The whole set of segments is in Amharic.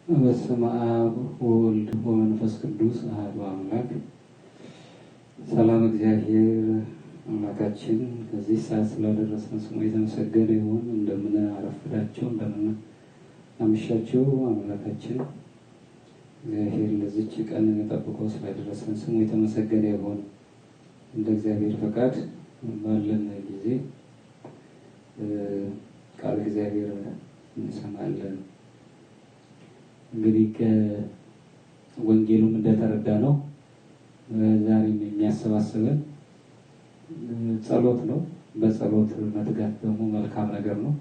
በስመ አብ ወወልድ ወመንፈስ ቅዱስ አሐዱ አምላክ። ሰላም እግዚአብሔር አምላካችን ከዚህ ሰዓት ስላደረሰን ስሙ የተመሰገነ ይሁን። እንደምን አረፈዳችሁ፣ እንደምን አመሻችሁ። አምላካችን እግዚአብሔር ለዚች ቀን ጠብቆ ስላደረሰን ስሙ የተመሰገነ ይሁን። እንደ እግዚአብሔር ፈቃድ ባለን ጊዜ ቃል እግዚአብሔር እንሰማለን። እንግዲህ ከወንጌሉም እንደተረዳ ነው ዛሬም የሚያሰባስበን ጸሎት ነው። በጸሎት መትጋት ደግሞ መልካም ነገር ነው።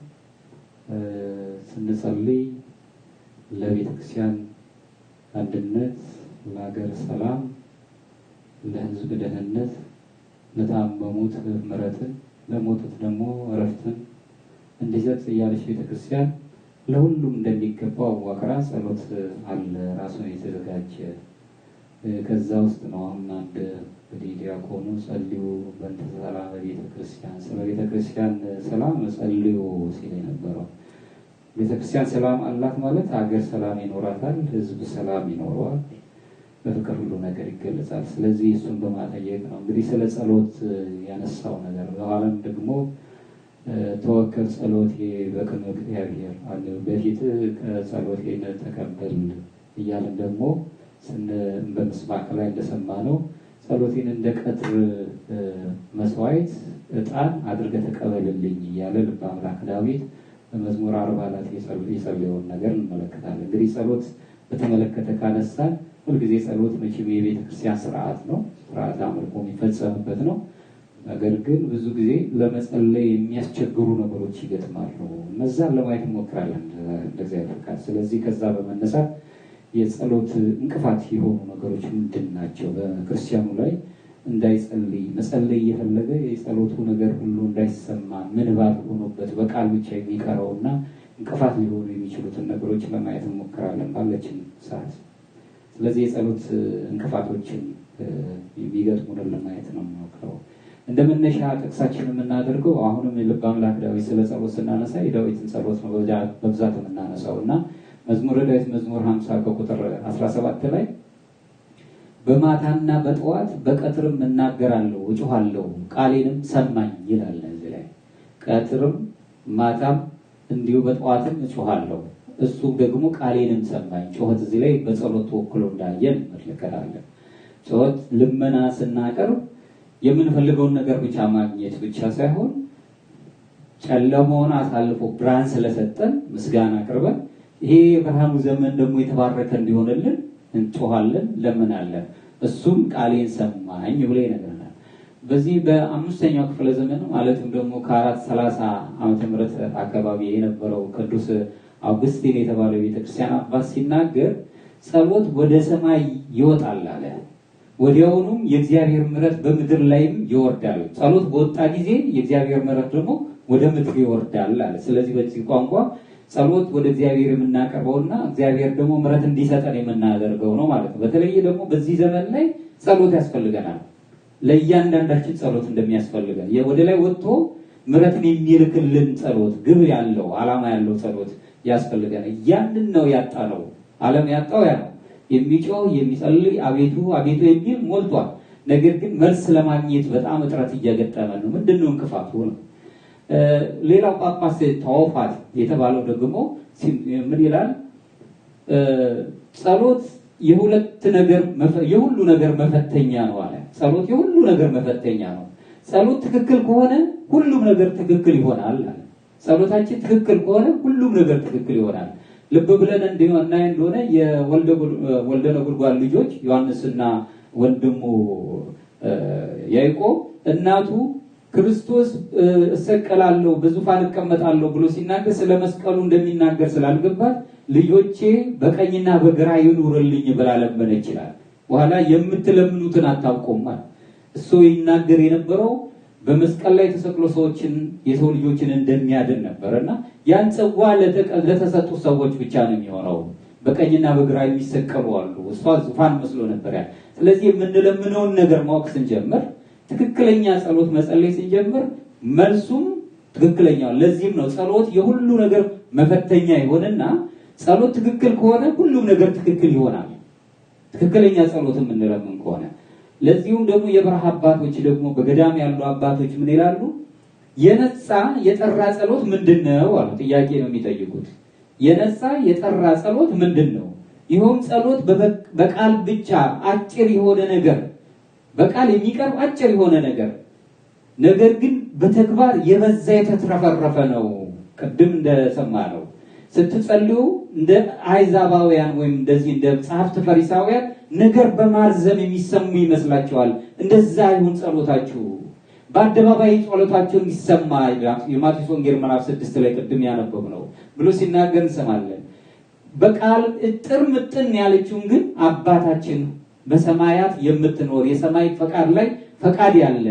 ስንጸልይ ለቤተክርስቲያን አንድነት፣ ለሀገር ሰላም፣ ለሕዝብ ደህንነት፣ ለታመሙት ምሕረትን፣ ለሞቱት ደግሞ እረፍትን እንዲሰጥ እያለች ቤተክርስቲያን ለሁሉም እንደሚገባው አዋቅራ ጸሎት አለ ራሱን የተዘጋጀ። ከዛ ውስጥ ነው አሁን አንድ እንግዲህ ዲያቆኑ ጸልዩ በእንተ ሰላም ቤተክርስቲያን፣ ስለ ቤተክርስቲያን ሰላም ጸልዩ ሲል የነበረው። ቤተክርስቲያን ሰላም አላት ማለት ሀገር ሰላም ይኖራታል፣ ህዝብ ሰላም ይኖረዋል፣ በፍቅር ሁሉ ነገር ይገለጻል። ስለዚህ እሱን በማጠየቅ ነው እንግዲህ ስለ ጸሎት ያነሳው ነገር። በኋላም ደግሞ ተወከል ጸሎቴ በቅድመ እግዚአብሔር አለ በፊት ከጸሎቴ ተቀበል እያለን ደግሞ በምስባክ ላይ እንደሰማነው ጸሎቴን እንደ ቀትር መስዋዕት ዕጣን አድርገህ ተቀበልልኝ እያለ ልበ አምላክ ዳዊት በመዝሙር 40 ላይ የጸለየውን ነገር እንመለከታለን። እንግዲህ ጸሎት በተመለከተ ካነሳን ሁልጊዜ ጸሎት መቼም የቤተክርስቲያን ስርዓት ነው፣ ስርዓት አምልኮ የሚፈጸምበት ነው። ነገር ግን ብዙ ጊዜ ለመጸለይ የሚያስቸግሩ ነገሮች ይገጥማሉ። እነዛን ለማየት እንሞክራለን እንደ እግዚአብሔር ፈቃድ። ስለዚህ ከዛ በመነሳት የጸሎት እንቅፋት የሆኑ ነገሮች ምንድን ናቸው? በክርስቲያኑ ላይ እንዳይጸልይ መጸለይ እየፈለገ የጸሎቱ ነገር ሁሉ እንዳይሰማ ምንባብ ሆኖበት በቃል ብቻ የሚቀረውና እንቅፋት ሊሆኑ የሚችሉትን ነገሮች ለማየት እንሞክራለን ባለችን ሰዓት። ስለዚህ የጸሎት እንቅፋቶችን የሚገጥሙንን ለማየት ነው የምንሞክረው። እንደ መነሻ ጥቅሳችን የምናደርገው አሁንም ልበ አምላክ ዳዊት ስለ ጸሎት ስናነሳ የዳዊትን ጸሎት ነው በብዛት የምናነሳው እና መዝሙረ ዳዊት መዝሙር 50 ከቁጥር 17 ላይ በማታና በጠዋት በቀትርም እናገራለሁ እጮሃለሁ ቃሌንም ሰማኝ ይላል። እዚህ ላይ ቀትርም ማታም እንዲሁ በጠዋትም እጮሃለሁ እሱ ደግሞ ቃሌንም ሰማኝ። ጮኸት እዚህ ላይ በጸሎት ተወክሎ እንዳየን እንመለከታለን። ጸሎት ልመና ስናቀርብ የምንፈልገውን ነገር ብቻ ማግኘት ብቻ ሳይሆን ጨለማውን አሳልፎ ብርሃን ስለሰጠን ምስጋና አቅርበን ይሄ የብርሃኑ ዘመን ደግሞ የተባረከ እንዲሆንልን እንጮሃለን፣ ለምናለን። እሱም ቃሌን ሰማኝ ብሎ ይነግረናል። በዚህ በአምስተኛው ክፍለ ዘመን ማለትም ደግሞ ከ430 ዓመተ ምህረት አካባቢ የነበረው ቅዱስ አውግስቲን የተባለው ቤተክርስቲያን አባት ሲናገር ጸሎት ወደ ሰማይ ይወጣል አለ። ወዲያውኑም የእግዚአብሔር ምሕረት በምድር ላይም ይወርዳል። ጸሎት በወጣ ጊዜ የእግዚአብሔር ምሕረት ደግሞ ወደ ምድር ይወርዳል አለ። ስለዚህ በዚህ ቋንቋ ጸሎት ወደ እግዚአብሔር የምናቀርበውና እግዚአብሔር ደግሞ ምሕረት እንዲሰጠን የምናደርገው ነው ማለት ነው። በተለይ ደግሞ በዚህ ዘመን ላይ ጸሎት ያስፈልገናል። ለእያንዳንዳችን ጸሎት እንደሚያስፈልገን ወደ ላይ ወጥቶ ምሕረትን የሚልክልን ጸሎት፣ ግብ ያለው ዓላማ ያለው ጸሎት ያስፈልገናል። ያንን ነው ያጣነው። ዓለም ያጣው ያ ነው። የሚጮህ የሚጸልይ አቤቱ አቤቱ የሚል ሞልቷል። ነገር ግን መልስ ለማግኘት በጣም እጥረት እየገጠመ ነው። ምንድነው እንቅፋቱ ነው? ሌላው ጳጳስ ተወፋት የተባለው ደግሞ ምን ይላል? ጸሎት የሁሉ ነገር መፈተኛ ነው አለ። ጸሎት የሁሉ ነገር መፈተኛ ነው። ጸሎት ትክክል ከሆነ ሁሉም ነገር ትክክል ይሆናል አለ። ጸሎታችን ትክክል ከሆነ ሁሉም ነገር ትክክል ይሆናል። ልብ ብለን እናይ እንደሆነ የወልደ ነጎድጓድ ልጆች ዮሐንስና ወንድሙ ያዕቆብ እናቱ ክርስቶስ እሰቀላለሁ በዙፋን እቀመጣለሁ ብሎ ሲናገር ስለ መስቀሉ እንደሚናገር ስላልገባት ልጆቼ በቀኝና በግራ ይኑርልኝ ብላ ለመነች ይላል። በኋላ የምትለምኑትን አታውቁም ማለት እሱ ይናገር የነበረው በመስቀል ላይ ተሰቅሎ የሰው ልጆችን እንደሚያድን ነበርና ያን ጽዋ ለተሰጡ ሰዎች ብቻ ነው የሚሆነው። በቀኝና በግራ የሚሰቀሉ አሉ። እሷ ዙፋን መስሎ ነበር ያ። ስለዚህ የምንለምነውን ነገር ማወቅ ስንጀምር፣ ትክክለኛ ጸሎት መጸለይ ስንጀምር መልሱም ትክክለኛው። ለዚህም ነው ጸሎት የሁሉ ነገር መፈተኛ ይሆንና ጸሎት ትክክል ከሆነ ሁሉም ነገር ትክክል ይሆናል። ትክክለኛ ጸሎት የምንለምን ከሆነ ለዚሁም ደግሞ የበረሃ አባቶች ደግሞ በገዳም ያሉ አባቶች ምን ይላሉ? የነጻ የጠራ ጸሎት ምንድነው አሉ። ጥያቄ ነው የሚጠይቁት። የነጻ የጠራ ጸሎት ምንድነው? ይኸውም ጸሎት በቃል ብቻ አጭር የሆነ ነገር፣ በቃል የሚቀርብ አጭር የሆነ ነገር ግን በተግባር የበዛ የተትረፈረፈ ነው። ቅድም እንደሰማ ነው ስትጸልዩ እንደ አይዛባውያን ወይም እንደዚህ እንደ ጸሐፍት ፈሪሳውያን ነገር በማርዘም የሚሰሙ ይመስላችኋል። እንደዛ ይሁን ጸሎታችሁ፣ በአደባባይ ጸሎታችሁ እንዲሰማ የማቴዎስ ወንጌል ምዕራፍ 6 ላይ ቅድም ያነበብ ነው ብሎ ሲናገር እንሰማለን። በቃል እጥር ምጥን ያለችውን ግን አባታችን በሰማያት የምትኖር የሰማይ ፈቃድ ላይ ፈቃድ ያለ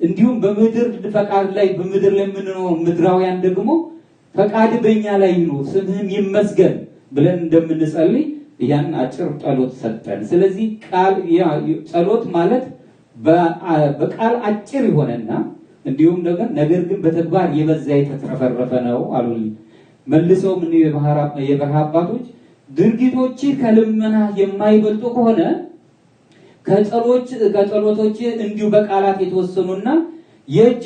እንዲሁም በምድር ፈቃድ ላይ በምድር ላይ የምንኖር ምድራውያን ደግሞ ፈቃድ በእኛ ላይ ይኑር ስምህም ይመስገን ብለን እንደምንጸልይ ያን አጭር ጸሎት ሰጠን። ስለዚህ ጸሎት ማለት በቃል አጭር የሆነና እንዲሁም ነገር ግን በተግባር የበዛ የተትረፈረፈ ነው አሉ። መልሰው ምን የበረሃ አባቶች ድርጊቶች ከልመና የማይበልጡ ከሆነ ከጸሎቶች እንዲሁ በቃላት የተወሰኑና የእጅ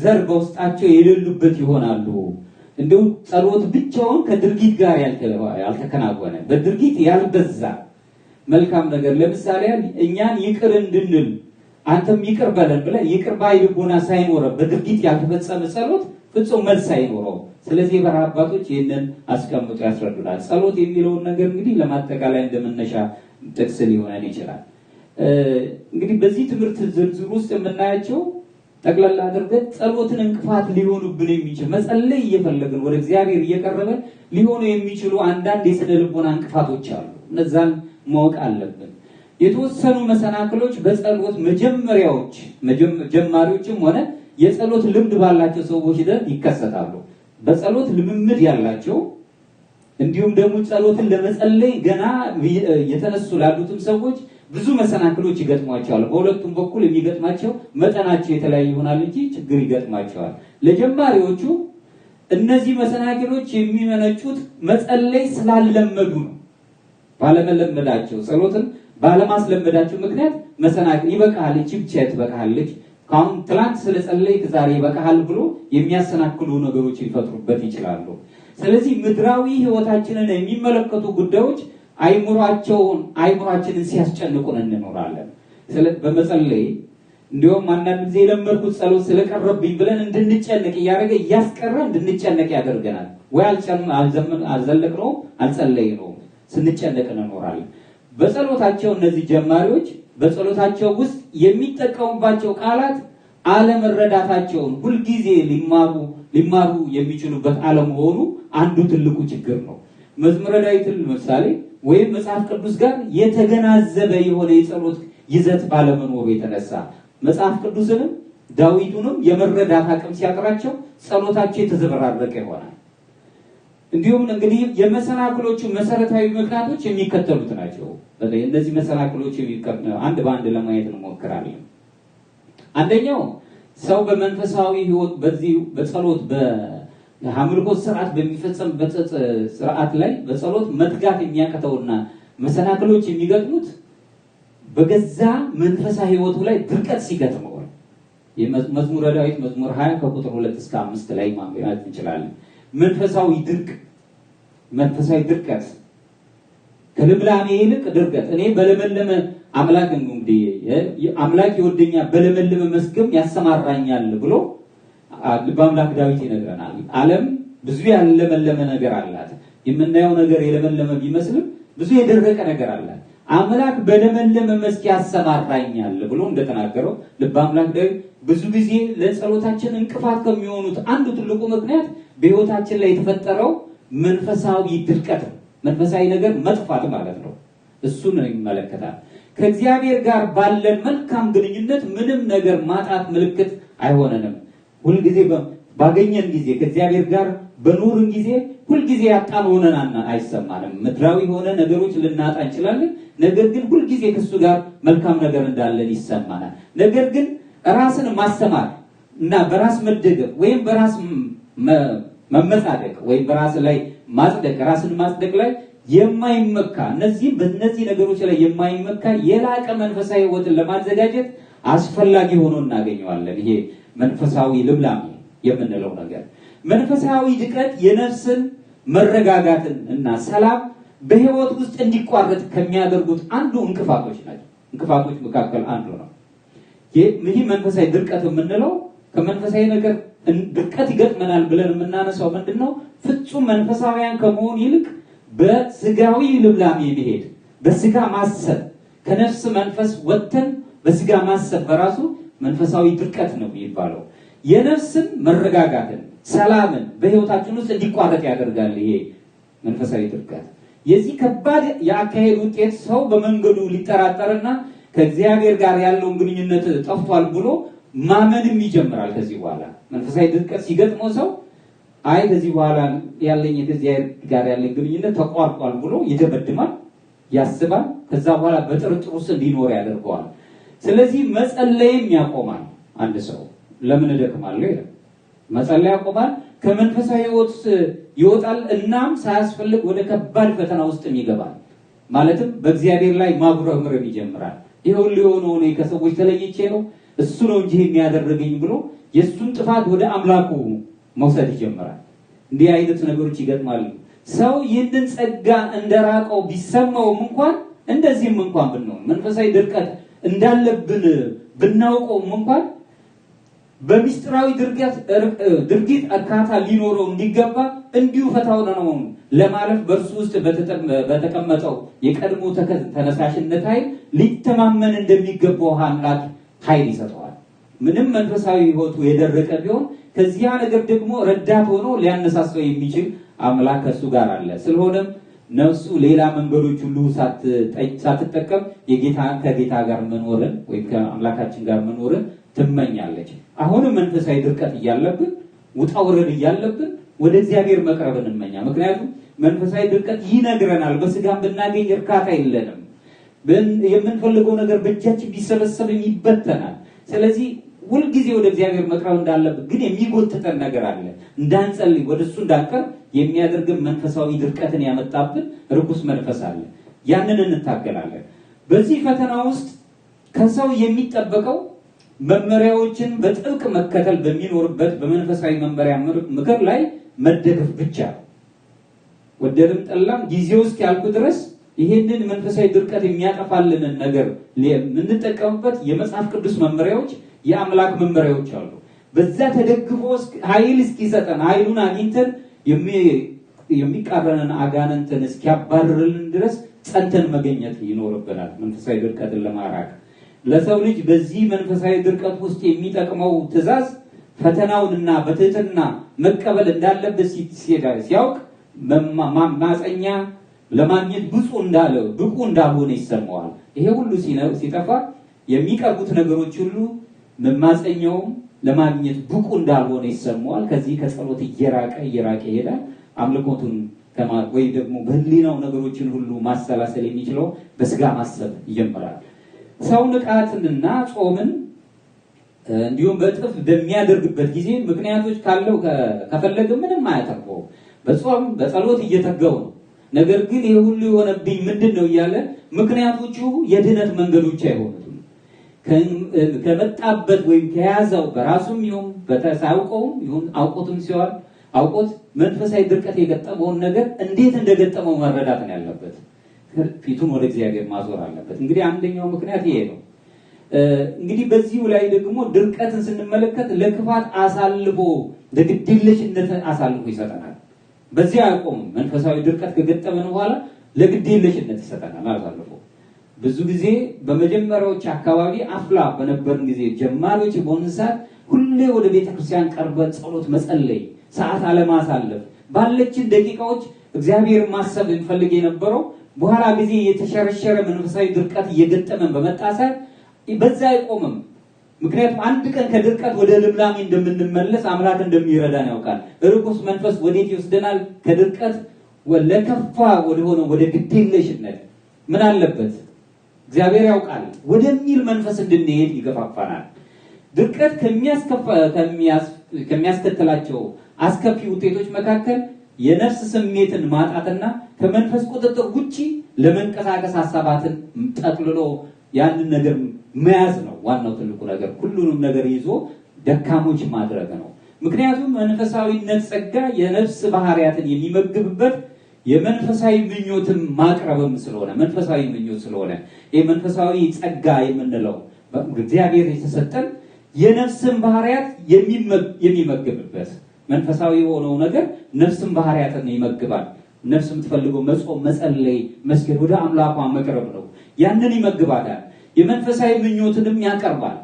ዘር በውስጣቸው የሌሉበት ይሆናሉ። እንዲሁ ጸሎት ብቻውን ከድርጊት ጋር ያልተከናወነ በድርጊት ያልበዛ መልካም ነገር ለምሳሌ እኛን ይቅር እንድንል አንተም ይቅር በለን ብለን ይቅር ባይ ልቦና ሳይኖረው በድርጊት ያልተፈጸመ ጸሎት ፍጹም መልስ አይኖረው። ስለዚህ የበረሃ አባቶች ይህንን አስቀምጦ ያስረዱናል። ጸሎት የሚለውን ነገር እንግዲህ ለማጠቃላይ እንደመነሻ ጥቅስ ሊሆነን ይችላል። እንግዲህ በዚህ ትምህርት ዝርዝር ውስጥ የምናያቸው ጠቅላላ አድርገን ጸሎትን እንቅፋት ሊሆኑብን የሚችል መጸለይ እየፈለግን ወደ እግዚአብሔር እየቀረበን ሊሆኑ የሚችሉ አንዳንድ የስነ ልቦና እንቅፋቶች አሉ። እነዛን ማወቅ አለብን። የተወሰኑ መሰናክሎች በጸሎት ጀማሪዎችም ሆነ የጸሎት ልምድ ባላቸው ሰዎች ዘንድ ይከሰታሉ። በጸሎት ልምምድ ያላቸው እንዲሁም ደግሞ ጸሎትን ለመጸለይ ገና የተነሱ ላሉትም ሰዎች ብዙ መሰናክሎች ይገጥሟቸዋል። በሁለቱም በኩል የሚገጥማቸው መጠናቸው የተለያየ ይሆናል እንጂ ችግር ይገጥማቸዋል። ለጀማሪዎቹ እነዚህ መሰናክሎች የሚመነጩት መጸለይ ስላለመዱ ነው። ባለመለመዳቸው ጸሎትን ባለማስለመዳቸው ምክንያት መሰናክል ይበቃል፣ እቺ ብቻ ትበቃለች፣ ካሁን ትላንት ስለጸለይክ ዛሬ ይበቃል ብሎ የሚያሰናክሉ ነገሮች ሊፈጥሩበት ይችላሉ። ስለዚህ ምድራዊ ሕይወታችንን የሚመለከቱ ጉዳዮች አይምሯችንን ሲያስጨንቁን እንኖራለን። በመጸለይ እንዲሁም አንዳንድ ጊዜ የለመድኩት ጸሎት ስለቀረብኝ ብለን እንድንጨነቅ እያደረገ እያስቀረ እንድንጨነቅ ያደርገናል። ወይ አልዘለቅነው አልጸለይነውም፣ ስንጨነቅ እንኖራለን። በጸሎታቸው እነዚህ ጀማሪዎች በጸሎታቸው ውስጥ የሚጠቀሙባቸው ቃላት አለመረዳታቸውን ሁልጊዜ ሊማሩ የሚችሉበት አለመሆኑ አንዱ ትልቁ ችግር ነው። መዝሙረ ዳዊትን ምሳሌ ወይም መጽሐፍ ቅዱስ ጋር የተገናዘበ የሆነ የጸሎት ይዘት ባለመኖሩ የተነሳ መጽሐፍ ቅዱስንም ዳዊቱንም የመረዳት አቅም ሲያጥራቸው ጸሎታቸው የተዘበራረቀ ይሆናል። እንዲሁም እንግዲህ የመሰናክሎቹ መሰረታዊ ምክንያቶች የሚከተሉት ናቸው። እነዚህ መሰናክሎች አንድ በአንድ ለማየት እንሞክራለን። አንደኛው ሰው በመንፈሳዊ ሕይወት በጸሎት የአምልኮት ስርዓት በሚፈጸምበት ስርዓት ላይ በጸሎት መትጋት የሚያቀተውና መሰናክሎች የሚገጥሙት በገዛ መንፈሳዊ ሕይወቱ ላይ ድርቀት ሲገጥመው የመዝሙረ ዳዊት መዝሙር 20 ከቁጥር 2 እስከ 5 ላይ ማንበብ እንችላለን። መንፈሳዊ ድርቀት ከልምላሜ ይልቅ ድርቀት እኔ በለመለመ አምላክ እንግዲህ አምላክ ይወደኛል በለመለመ መስክም ያሰማራኛል ብሎ ልበ አምላክ ዳዊት ይነግረናል። ዓለም ብዙ ያለመለመ ነገር አላት። የምናየው ነገር የለመለመ ቢመስልም ብዙ የደረቀ ነገር አላት። አምላክ በለመለመ መስክ ያሰማራኛል ብሎ እንደተናገረው ልበ አምላክ ዳዊት ብዙ ጊዜ ለጸሎታችን እንቅፋት ከሚሆኑት አንዱ ትልቁ ምክንያት በሕይወታችን ላይ የተፈጠረው መንፈሳዊ ድርቀት፣ መንፈሳዊ ነገር መጥፋት ማለት ነው። እሱን ይመለከታል። ከእግዚአብሔር ጋር ባለን መልካም ግንኙነት ምንም ነገር ማጣት ምልክት አይሆነንም። ሁልጊዜ ባገኘን ጊዜ ከእግዚአብሔር ጋር በኖርን ጊዜ ሁልጊዜ ያጣን ሆነን አይሰማንም። ምድራዊ የሆነ ነገሮች ልናጣ እንችላለን። ነገር ግን ሁልጊዜ ከሱ ጋር መልካም ነገር እንዳለን ይሰማናል። ነገር ግን ራስን ማስተማር እና በራስ መደገፍ ወይም በራስ መመጻደቅ ወይም በራስ ላይ ማጽደቅ ራስን ማጽደቅ ላይ የማይመካ በእነዚህ ነገሮች ላይ የማይመካ የላቀ መንፈሳዊ ሕይወትን ለማዘጋጀት አስፈላጊ ሆኖ እናገኘዋለን። ይሄ መንፈሳዊ ልምላሜ የምንለው ነገር መንፈሳዊ ድቀት የነፍስን መረጋጋትን እና ሰላም በሕይወት ውስጥ እንዲቋረጥ ከሚያደርጉት አንዱ እንቅፋቶች መካከል አንዱ ነው። ይህ መንፈሳዊ ድርቀት የምንለው ከመንፈሳዊ ነገር ድርቀት ይገጥመናል ብለን የምናነሳው ምንድነው? ፍጹም መንፈሳዊያን ከመሆን ይልቅ በስጋዊ ልምላሜ መሄድ፣ በስጋ ማሰብ፣ ከነፍስ መንፈስ ወጥተን በስጋ ማሰብ በራሱ መንፈሳዊ ድርቀት ነው የሚባለው። የነፍስን መረጋጋትን፣ ሰላምን በሕይወታችን ውስጥ እንዲቋረጥ ያደርጋል። ይሄ መንፈሳዊ ድርቀት የዚህ ከባድ የአካሄድ ውጤት ሰው በመንገዱ ሊጠራጠርና ከእግዚአብሔር ጋር ያለውን ግንኙነት ጠፍቷል ብሎ ማመንም ይጀምራል። ከዚህ በኋላ መንፈሳዊ ድርቀት ሲገጥመው ሰው አይ ከዚህ በኋላ ያለኝ ከእግዚአብሔር ጋር ያለኝ ግንኙነት ተቋርጧል ብሎ ይደመድማል፣ ያስባል። ከዛ በኋላ በጥርጥር ውስጥ እንዲኖር ያደርገዋል። ስለዚህ መጸለይም ያቆማል። አንድ ሰው ለምን እደክማለሁ ይላል፣ መጸለይ ያቆማል፣ ከመንፈሳዊ ሕይወት ይወጣል። እናም ሳያስፈልግ ወደ ከባድ ፈተና ውስጥም ይገባል። ማለትም በእግዚአብሔር ላይ ማጉረምረም ይጀምራል። ይሄ ሁሉ የሆነው እኔ ከሰዎች ተለይቼ ነው እሱ ነው እንጂ የሚያደርገኝ ብሎ የእሱን ጥፋት ወደ አምላኩ መውሰድ ይጀምራል። እንዲህ አይነት ነገሮች ይገጥማሉ። ሰው ይህንን ጸጋ እንደራቀው ቢሰማውም እንኳን እንደዚህም እንኳን ብንሆን መንፈሳዊ ድርቀት እንዳለብን ብናውቀውም እንኳን በሚስጥራዊ ድርጊት እርካታ ሊኖረው እንዲገባ እንዲሁ ፈታውን ነው ለማለፍ በእርሱ ውስጥ በተቀመጠው የቀድሞ ተነሳሽነት ኃይል ሊተማመን እንደሚገባው አምላክ ኃይል ይሰጠዋል። ምንም መንፈሳዊ ሕይወቱ የደረቀ ቢሆን ከዚያ ነገር ደግሞ ረዳት ሆኖ ሊያነሳሳው የሚችል አምላክ ከእሱ ጋር አለ። ስለሆነም ነፍሱ ሌላ መንገዶች ሁሉ ሳትጠቀም ከጌታ ጋር መኖርን ወይም ከአምላካችን ጋር መኖርን ትመኛለች። አሁንም መንፈሳዊ ድርቀት እያለብን ውጣ ውረድ እያለብን ወደ እግዚአብሔር መቅረብን እንመኛ። ምክንያቱም መንፈሳዊ ድርቀት ይነግረናል፣ በስጋም ብናገኝ እርካታ የለንም፣ የምንፈልገው ነገር በእጃችን ቢሰበሰብም ይበተናል። ስለዚህ ሁልጊዜ ወደ እግዚአብሔር መቅረብ እንዳለብን ግን የሚጎትተን ነገር አለ። እንዳንጸልይ ወደ እሱ እንዳንቀርብ የሚያደርግን መንፈሳዊ ድርቀትን ያመጣብን ርኩስ መንፈስ አለ። ያንን እንታገላለን። በዚህ ፈተና ውስጥ ከሰው የሚጠበቀው መመሪያዎችን በጥብቅ መከተል በሚኖርበት በመንፈሳዊ መመሪያ ምክር ላይ መደገፍ ብቻ ነው። ወደድም ጠላም ጊዜው እስኪ ያልኩ ድረስ ይሄንን መንፈሳዊ ድርቀት የሚያጠፋልንን ነገር የምንጠቀምበት የመጽሐፍ ቅዱስ መመሪያዎች፣ የአምላክ መመሪያዎች አሉ። በዛ ተደግፎ ኃይል እስኪሰጠን ኃይሉን አግኝተን የሚቃረንን አጋንንትን እስኪያባርርልን ድረስ ጸንተን መገኘት ይኖርብናል። መንፈሳዊ ድርቀትን ለማራቅ ለሰው ልጅ በዚህ መንፈሳዊ ድርቀት ውስጥ የሚጠቅመው ትእዛዝ ፈተናውንና በትህትና መቀበል እንዳለበት ሲያውቅ ማጸኛ ለማግኘት ብቁ እንዳልሆነ ይሰማዋል። ይሄ ሁሉ ሲጠፋ የሚቀርቡት ነገሮች ሁሉ መማፀኛውም ለማግኘት ብቁ እንዳልሆነ ይሰማዋል። ከዚህ ከጸሎት እየራቀ ይሄዳል። አምልኮቱን ወይ ደግሞ በህሊናው ነገሮችን ሁሉ ማሰላሰል የሚችለው በስጋ ማሰብ ይጀምራል። ሰው ንቃትንና ጾምን እንዲሁም በጥፍ በሚያደርግበት ጊዜ ምክንያቶች ካለው ከፈለገ ምንም አያተርፈው። በጾም በጸሎት እየተጋው ነው። ነገር ግን ይሄ ሁሉ የሆነብኝ ምንድነው እያለ ምክንያቶቹ የድነት መንገዶች አይሆኑም። ከመጣበት ወይም ከያዘው በራሱም ይሁን በተሳውቀውም ይሁን አውቆትም ሲሆን አውቆት መንፈሳዊ ድርቀት የገጠመውን ነገር እንዴት እንደገጠመው መረዳት ነው ያለበት። ፊቱን ወደ እግዚአብሔር ማዞር አለበት። እንግዲህ አንደኛው ምክንያት ይሄ ነው። እንግዲህ በዚሁ ላይ ደግሞ ድርቀትን ስንመለከት ለክፋት አሳልፎ ለግዴለሽነት አሳልፎ ይሰጠናል። በዚህ አያቆምም። መንፈሳዊ ድርቀት ከገጠመን በኋላ ለግዴለሽነት ይሰጠናል አሳልፎ። ብዙ ጊዜ በመጀመሪያዎች አካባቢ አፍላ በነበርን ጊዜ ጀማሪዎች በሆንን ሰዓት ሁሌ ወደ ቤተክርስቲያን ቀርበን ጸሎት መጸለይ፣ ሰዓት አለማሳለፍ፣ ባለችን ደቂቃዎች እግዚአብሔርን ማሰብ እንፈልግ የነበረው በኋላ ጊዜ የተሸረሸረ መንፈሳዊ ድርቀት እየገጠመን በመጣ ሰዓት በዛ አይቆምም። ምክንያቱም አንድ ቀን ከድርቀት ወደ ልምላሜ እንደምንመለስ አምላክ እንደሚረዳን ያውቃል። ርኩስ መንፈስ ወዴት ይወስደናል? ከድርቀት ለከፋ ወደሆነ ወደ ግዴለሽነት ምን አለበት እግዚአብሔር ያውቃል ወደሚል መንፈስ እንድንሄድ ይገፋፋናል። ድርቀት ከሚያስከትላቸው አስከፊ ውጤቶች መካከል የነፍስ ስሜትን ማጣትና ከመንፈስ ቁጥጥር ውጪ ለመንቀሳቀስ ሐሳባትን ጠቅልሎ ያንን ነገር መያዝ ነው ዋናው ትልቁ ነገር። ሁሉንም ነገር ይዞ ደካሞች ማድረግ ነው። ምክንያቱም መንፈሳዊነት ጸጋ የነፍስ ባህሪያትን የሚመግብበት የመንፈሳዊ ምኞትን ማቅረብም ስለሆነ መንፈሳዊ ምኞት ስለሆነ ይሄ መንፈሳዊ ጸጋ የምንለው እግዚአብሔር የተሰጠን የነፍስን ባህሪያት የሚመግብበት መንፈሳዊ የሆነው ነገር ነፍስን ባህሪያትን ይመግባል። ነፍስ የምትፈልገው መጾም፣ መጸለይ፣ መስገድ፣ ወደ አምላኳ መቅረብ ነው። ያንን ይመግባታል። የመንፈሳዊ ምኞትንም ያቀርባል።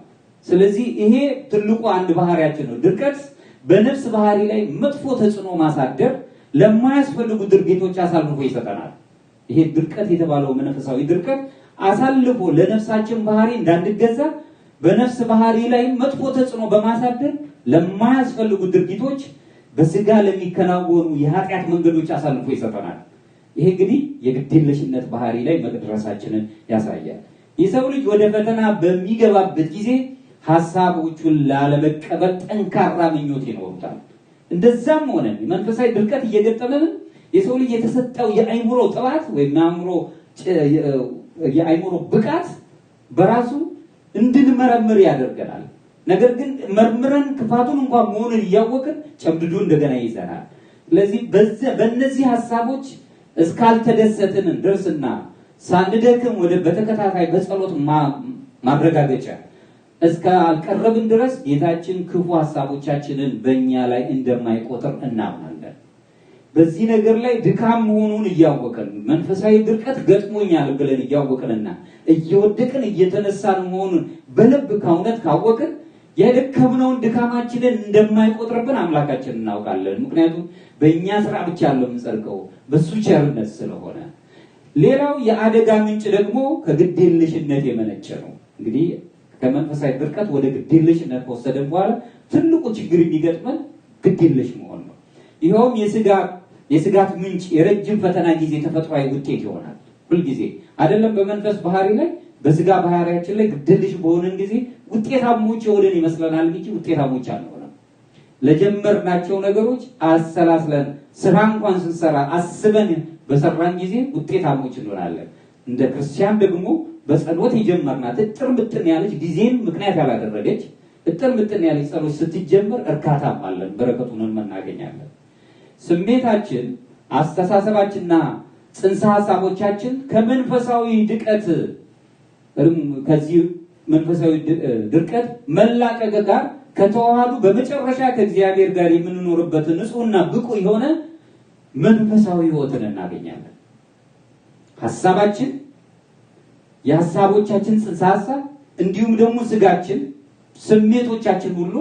ስለዚህ ይሄ ትልቁ አንድ ባህሪያችን ነው። ድርቀት በነፍስ ባህሪ ላይ መጥፎ ተጽዕኖ ማሳደር፣ ለማያስፈልጉ ድርጊቶች አሳልፎ ይሰጠናል። ይሄ ድርቀት የተባለው መንፈሳዊ ድርቀት አሳልፎ ለነፍሳችን ባህሪ እንዳንገዛ በነፍስ ባህሪ ላይ መጥፎ ተጽዕኖ በማሳደር ለማያስፈልጉ ድርጊቶች በስጋ ለሚከናወኑ የኃጢአት መንገዶች አሳልፎ ይሰጠናል። ይሄ እንግዲህ የግዴለሽነት ባህሪ ላይ መድረሳችንን ያሳያል። የሰው ልጅ ወደ ፈተና በሚገባበት ጊዜ ሐሳቦቹን ላለመቀበል ጠንካራ ምኞት ይኖሩታል። እንደዛም ሆነ መንፈሳዊ ድርቀት እየገጠመን የሰው ልጅ የተሰጠው የአይምሮ ጥራት ወይም የአይምሮ ብቃት በራሱ እንድንመረምር ያደርገናል። ነገር ግን መርምረን ክፋቱን እንኳን መሆኑን እያወቅን ጨምድዶ እንደገና ይዘናል። ስለዚህ በእነዚህ ሐሳቦች እስካልተደሰትን ድረስና ሳንደክም ወደ በተከታታይ በጸሎት ማረጋገጫ እስካልቀረብን ድረስ ጌታችን ክፉ ሐሳቦቻችንን በእኛ ላይ እንደማይቆጥር እናምናለን። በዚህ ነገር ላይ ድካም መሆኑን እያወቅን መንፈሳዊ ድርቀት ገጥሞኛል ብለን እያወቅንና እየወደቅን እየተነሳን መሆኑን በልብ ከእውነት ካወቅን የደከምነውን ድካማችንን እንደማይቆጥርብን አምላካችን እናውቃለን። ምክንያቱም በእኛ ስራ ብቻ ያለው የምንጸድቀው በሱ ቸርነት ስለሆነ። ሌላው የአደጋ ምንጭ ደግሞ ከግዴለሽነት የመነጨ ነው። እንግዲህ ከመንፈሳዊ ድርቀት ወደ ግዴለሽነት ከወሰደን በኋላ ትልቁ ችግር የሚገጥመን ግዴለሽ መሆን ነው። ይኸውም የስጋት ምንጭ፣ የረጅም ፈተና ጊዜ ተፈጥሯዊ ውጤት ይሆናል። ሁልጊዜ አይደለም በመንፈስ ባህሪ ላይ በስጋ ባህሪያችን ላይ ግዴለሽ በሆነን ጊዜ ውጤታሞች የሆነን ይመስለናል እንጂ ውጤታሞች አንሆንም። ለጀመርናቸው ነገሮች አሰላስለን ስራ እንኳን ስንሰራ አስበን በሰራን ጊዜ ውጤታሞች እንሆናለን። እንደ ክርስቲያን ደግሞ በጸሎት የጀመርናት እጥር ምጥን ያለች ጊዜን ምክንያት ያላደረገች እጥር ምጥን ያለች ጸሎት ስትጀምር እርካታም አለን፣ በረከቱን እናገኛለን። ስሜታችን፣ አስተሳሰባችንና ጽንሰ ሐሳቦቻችን ከመንፈሳዊ ድቀት ከዚህ መንፈሳዊ ድርቀት መላቀቅ ጋር ከተዋሃዱ በመጨረሻ ከእግዚአብሔር ጋር የምንኖርበት ንጹህና ብቁ የሆነ መንፈሳዊ ሕይወትን እናገኛለን። ሐሳባችን፣ የሐሳቦቻችን ጽንሰ ሐሳብ እንዲሁም ደግሞ ስጋችን፣ ስሜቶቻችን ሁሉ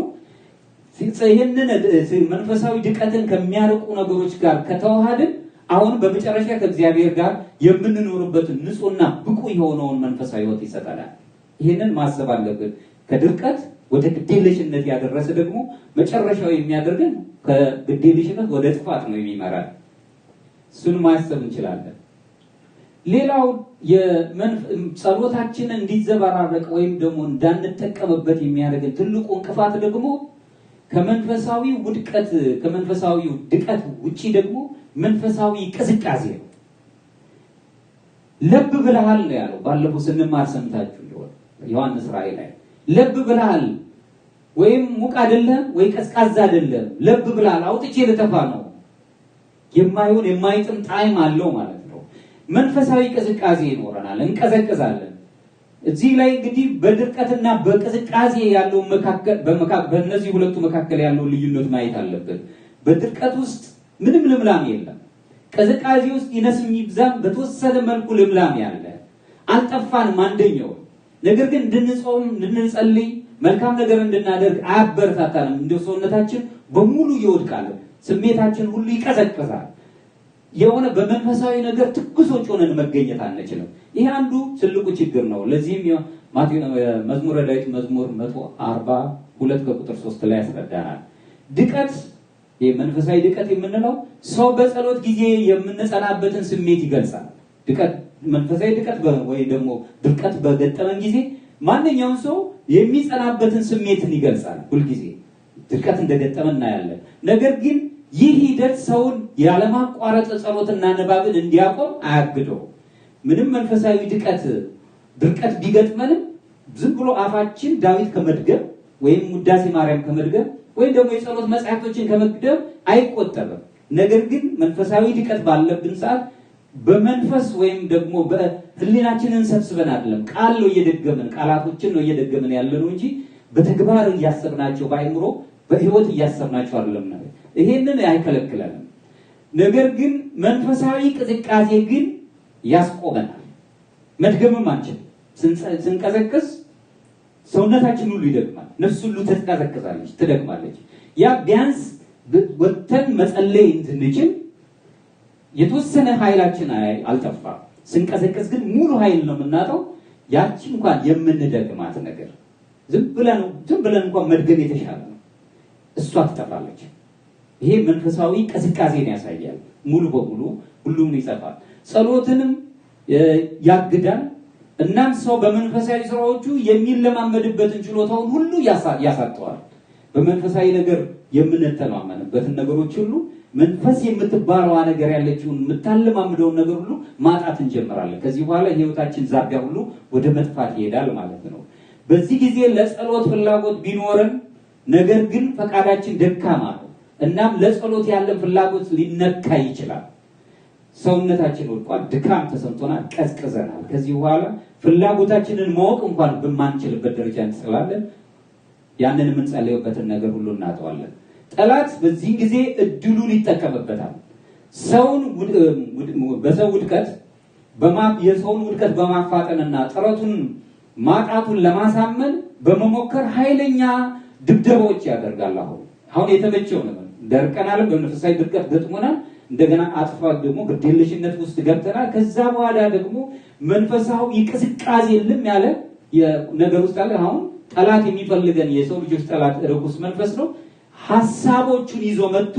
ይህንን መንፈሳዊ ድቀትን ከሚያርቁ ነገሮች ጋር ከተዋሃድን አሁን በመጨረሻ ከእግዚአብሔር ጋር የምንኖርበትን ንጹህና ብቁ የሆነውን መንፈሳዊ ሕይወት ይሰጠናል። ይህንን ማሰብ አለብን። ከድርቀት ወደ ግዴለሽነት ያደረሰ ደግሞ መጨረሻው የሚያደርገን ከግዴለሽነት ወደ ጥፋት ነው የሚመራል። እሱን ማሰብ እንችላለን። ሌላው ጸሎታችንን እንዲዘበራረቅ ወይም ደግሞ እንዳንጠቀምበት የሚያደርገን ትልቁ እንቅፋት ደግሞ ከመንፈሳዊ ድቀት ውጪ ደግሞ መንፈሳዊ ቅዝቃዜ ነው። ለብ ብለሃል ነው ያለው። ባለፈው ስንማር ሰምታችሁ እንደሆነ ዮሐንስ ራእይ ላይ ለብ ብለሃል፣ ወይም ሙቅ አይደለም ወይ ቀዝቃዛ አይደለም፣ ለብ ብለሃል፣ አውጥቼ ልተፋ ነው። የማይሆን የማይጥም ጣዕም አለው ማለት ነው። መንፈሳዊ ቅዝቃዜ ይኖረናል፣ እንቀዘቅዛለን። እዚህ ላይ እንግዲህ በድርቀትና በቅዝቃዜ ያለው በእነዚህ ሁለቱ መካከል ያለው ልዩነት ማየት አለብን። በድርቀት ውስጥ ምንም ልምላም የለም። ቅዝቃዜ ውስጥ ይነስም ይብዛም በተወሰነ መልኩ ልምላም ያለ አልጠፋንም አንደኛው። ነገር ግን እንድንጾም፣ እንድንጸልይ፣ መልካም ነገር እንድናደርግ አያበረታታንም። እንደ ሰውነታችን በሙሉ ይወድቃል፣ ስሜታችን ሁሉ ይቀዘቅዛል። የሆነ በመንፈሳዊ ነገር ትኩሶች ሆነን መገኘት አንችልም። ይሄ አንዱ ትልቁ ችግር ነው። ለዚህም መዝሙረ ዳዊት መዝሙር 142 ከቁጥር 3 ላይ ያስረዳናል። ድቀት፣ መንፈሳዊ ድቀት የምንለው ሰው በጸሎት ጊዜ የምንጸናበትን ስሜት ይገልጻል። ድቀት፣ መንፈሳዊ ድቀት ወይ ደግሞ ድርቀት በገጠመን ጊዜ ማንኛውም ሰው የሚጸናበትን ስሜትን ይገልጻል። ሁልጊዜ ድርቀት እንደገጠመን እናያለን። ነገር ግን ይህ ሂደት ሰውን ያለማቋረጥ ጸሎትና ንባብን እንዲያቆም አያግደው። ምንም መንፈሳዊ ድርቀት ቢገጥመንም ዝም ብሎ አፋችን ዳዊት ከመድገም ወይም ውዳሴ ማርያም ከመድገም ወይም ደግሞ የጸሎት መጽሐፍቶችን ከመቅደም አይቆጠብም። ነገር ግን መንፈሳዊ ድቀት ባለብን ሰዓት በመንፈስ ወይም ደግሞ በህሊናችንን ሰብስበን አይደለም ቃል ነው እየደገምን ቃላቶችን ነው እየደገምን ያለነው እንጂ በተግባር እያሰብናቸው በአይምሮ በህይወት እያሰብናቸው አይደለም ነው። ይሄንን አይከለክለንም። ነገር ግን መንፈሳዊ ቅዝቃዜ ግን ያስቆመናል። መድገምም አንችልም። ስንቀዘቅዝ ሰውነታችን ሁሉ ይደግማል፣ ነፍስ ሁሉ ትቀዘቅዛለች፣ ትደግማለች። ያ ቢያንስ ወጥተን መጸለይ እንድንችል የተወሰነ ኃይላችን አልጠፋም። ስንቀዘቅዝ ግን ሙሉ ኃይል ነው የምናጣው። ያቺ እንኳን የምንደግማት ነገር ዝም ብለን እንኳን መድገም የተሻለ ነው፣ እሷ ትጠፋለች። ይሄ መንፈሳዊ ቅዝቃዜን ያሳያል። ሙሉ በሙሉ ሁሉም ይጠፋል። ጸሎትንም ያግዳል። እናም ሰው በመንፈሳዊ ስራዎቹ የሚለማመድበትን ችሎታውን ሁሉ ያሳጠዋል። በመንፈሳዊ ነገር የምንተማመንበትን ነገሮች ሁሉ መንፈስ የምትባለዋ ነገር ያለችውን የምታለማምደውን ነገር ሁሉ ማጣት እንጀምራለን። ከዚህ በኋላ ህይወታችን ዛቢያ ሁሉ ወደ መጥፋት ይሄዳል ማለት ነው። በዚህ ጊዜ ለጸሎት ፍላጎት ቢኖረን ነገር ግን ፈቃዳችን ደካማ ነው። እናም ለጸሎት ያለን ፍላጎት ሊነካ ይችላል። ሰውነታችን ወድቋል፣ ድካም ተሰምቶናል፣ ቀዝቅዘናል። ከዚህ በኋላ ፍላጎታችንን ማወቅ እንኳን በማንችልበት ደረጃ እንስላለን። ያንን የምንጸልይበትን ነገር ሁሉ እናጠዋለን። ጠላት በዚህ ጊዜ እድሉን ይጠቀምበታል። የሰውን ውድቀት በማፋጠንና ጥረቱን ማጣቱን ለማሳመን በመሞከር ኃይለኛ ድብደባዎች ያደርጋል። አሁን የተመቸው ነው። ደርቀናል፣ በመንፈሳዊ ድርቀት ገጥሞናል። እንደገና አጥፋ ደግሞ ግዴለሽነት ውስጥ ገብተናል። ከዛ በኋላ ደግሞ መንፈሳዊ ቅዝቃዜ የለም ያለ ነገር ውስጥ አለ። አሁን ጠላት የሚፈልገን የሰው ልጆች ጠላት ርኩስ መንፈስ ነው። ሐሳቦቹን ይዞ መጥቶ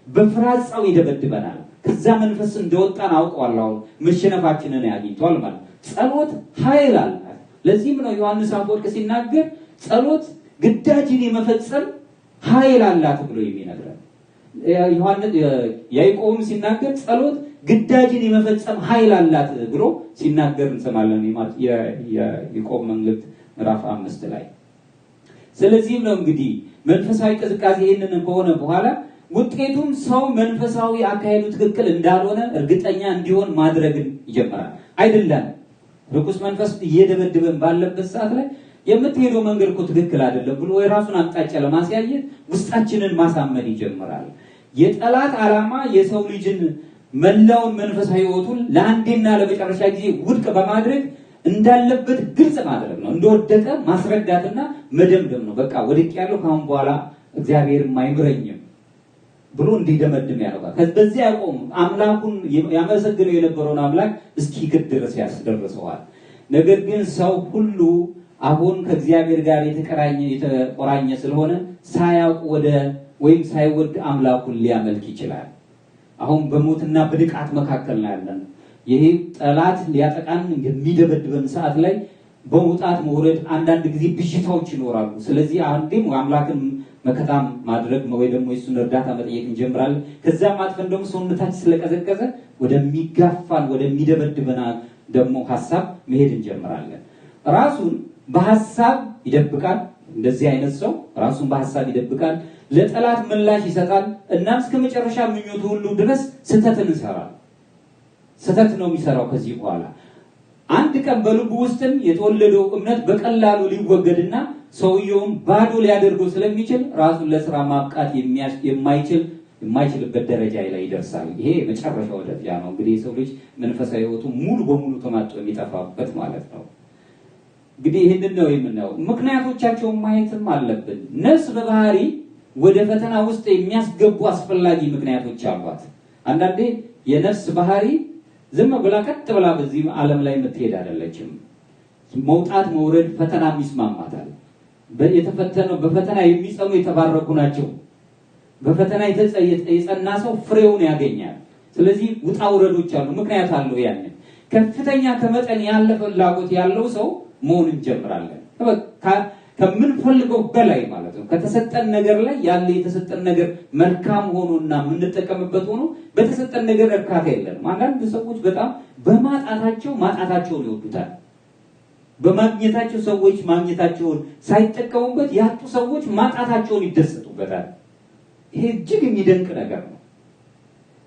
በፍራጻው ይደበድበናል። ከዛ መንፈስ እንደወጣን አውቀዋለሁ። አሁን መሸነፋችንን ያግኝቷል ማለት ጸሎት ኃይል አላት። ለዚህም ነው ዮሐንስ አፈወርቅ ሲናገር ጸሎት ግዳጅን የመፈጸም ኃይል አላት ብሎ የሚነግረን። ያዕቆብም ሲናገር ጸሎት ግዳጅን የመፈጸም ኃይል አላት ብሎ ሲናገር እንሰማለን። የያዕቆብ መልእክት ምዕራፍ 5 ላይ። ስለዚህም ነው እንግዲህ መንፈሳዊ ቅዝቃዜ ይህንን ከሆነ በኋላ ውጤቱም ሰው መንፈሳዊ አካሄዱ ትክክል እንዳልሆነ እርግጠኛ እንዲሆን ማድረግን ይጀምራል። አይደለም ርኩስ መንፈስ እየደበደበን ባለበት ሰዓት ላይ የምትሄደው መንገድ እኮ ትክክል አይደለም ብሎ የራሱን አቅጣጫ ለማስያየት ውስጣችንን ማሳመን ይጀምራል። የጠላት ዓላማ የሰው ልጅን መላውን መንፈሳዊ ሕይወቱን ለአንዴና ለመጨረሻ ጊዜ ውድቅ በማድረግ እንዳለበት ግልጽ ማድረግ ነው። እንደወደቀ ማስረዳትና መደምደም ነው። በቃ ወድቄያለሁ፣ ካሁን በኋላ እግዚአብሔርም አይምረኝም ብሎ እንዲደመድም ያደርጋል። በዚህ ያቆም አምላኩን ያመሰግነው የነበረውን አምላክ እስኪክድ ድረስ ያስደርሰዋል። ነገር ግን ሰው ሁሉ አሁን ከእግዚአብሔር ጋር የተቆራኘ ስለሆነ ሳያውቅ ወይም ሳይወድ አምላኩን ሊያመልክ ይችላል። አሁን በሞትና በድቃት መካከል ነው ያለን። ይሄ ጠላት ሊያጠቃን የሚደበድበን ሰዓት ላይ በመውጣት መውረድ አንዳንድ ጊዜ ብዥታዎች ይኖራሉ። ስለዚህ አንዴም አምላክን መከታም ማድረግ ወይ ደግሞ የሱን እርዳታ መጠየቅ እንጀምራለን። ከዛም አጥፈን ደግሞ ሰውነታችን ስለቀዘቀዘ ወደሚጋፋን ወደሚደበድበና ደግሞ ሐሳብ መሄድ እንጀምራለን። ራሱን በሐሳብ ይደብቃል። እንደዚህ አይነት ሰው ራሱን በሐሳብ ይደብቃል፣ ለጠላት ምላሽ ይሰጣል እና እስከ መጨረሻ ምኞቱ ሁሉ ድረስ ስህተትን ይሰራል። ስህተት ነው የሚሰራው። ከዚህ በኋላ አንድ ቀን በልቡ ውስጥም የተወለደው እምነት በቀላሉ ሊወገድና ሰውየውን ባዶ ሊያደርገው ስለሚችል ራሱን ለስራ ማብቃት የማይችልበት ደረጃ ላይ ይደርሳል። ይሄ መጨረሻው ደረጃ ነው። እንግዲህ የሰው ልጅ መንፈሳዊ ሕይወቱ ሙሉ በሙሉ ተማጥቶ የሚጠፋበት ማለት ነው። እንግዲህ ይህንን ነው የምናየው። ምክንያቶቻቸውን ማየትም አለብን። ነፍስ በባህሪ ወደ ፈተና ውስጥ የሚያስገቡ አስፈላጊ ምክንያቶች አሏት። አንዳንዴ የነፍስ ባህሪ ዝም ብላ ቀጥ ብላ በዚህ ዓለም ላይ የምትሄድ አይደለችም። መውጣት መውረድ፣ ፈተና ይስማማታል። የተፈተነው በፈተና የሚጸኑ የተባረኩ ናቸው። በፈተና የጸና ሰው ፍሬውን ያገኛል። ስለዚህ ውጣ ውረዶች አሉ፣ ምክንያት አለው። ያንን ከፍተኛ ከመጠን ያለ ፍላጎት ያለው ሰው መሆን እንጀምራለን። ከምንፈልገው በላይ ማለት ነው። ከተሰጠን ነገር ላይ ያለ የተሰጠን ነገር መልካም ሆኖና የምንጠቀምበት ሆኖ በተሰጠን ነገር እርካታ የለንም። አንዳንድ ሰዎች በጣም በማጣታቸው ማጣታቸውን ይወዱታል። በማግኘታቸው ሰዎች ማግኘታቸውን ሳይጠቀሙበት ያጡ ሰዎች ማጣታቸውን ይደሰቱበታል። ይሄ እጅግ የሚደንቅ ነገር ነው።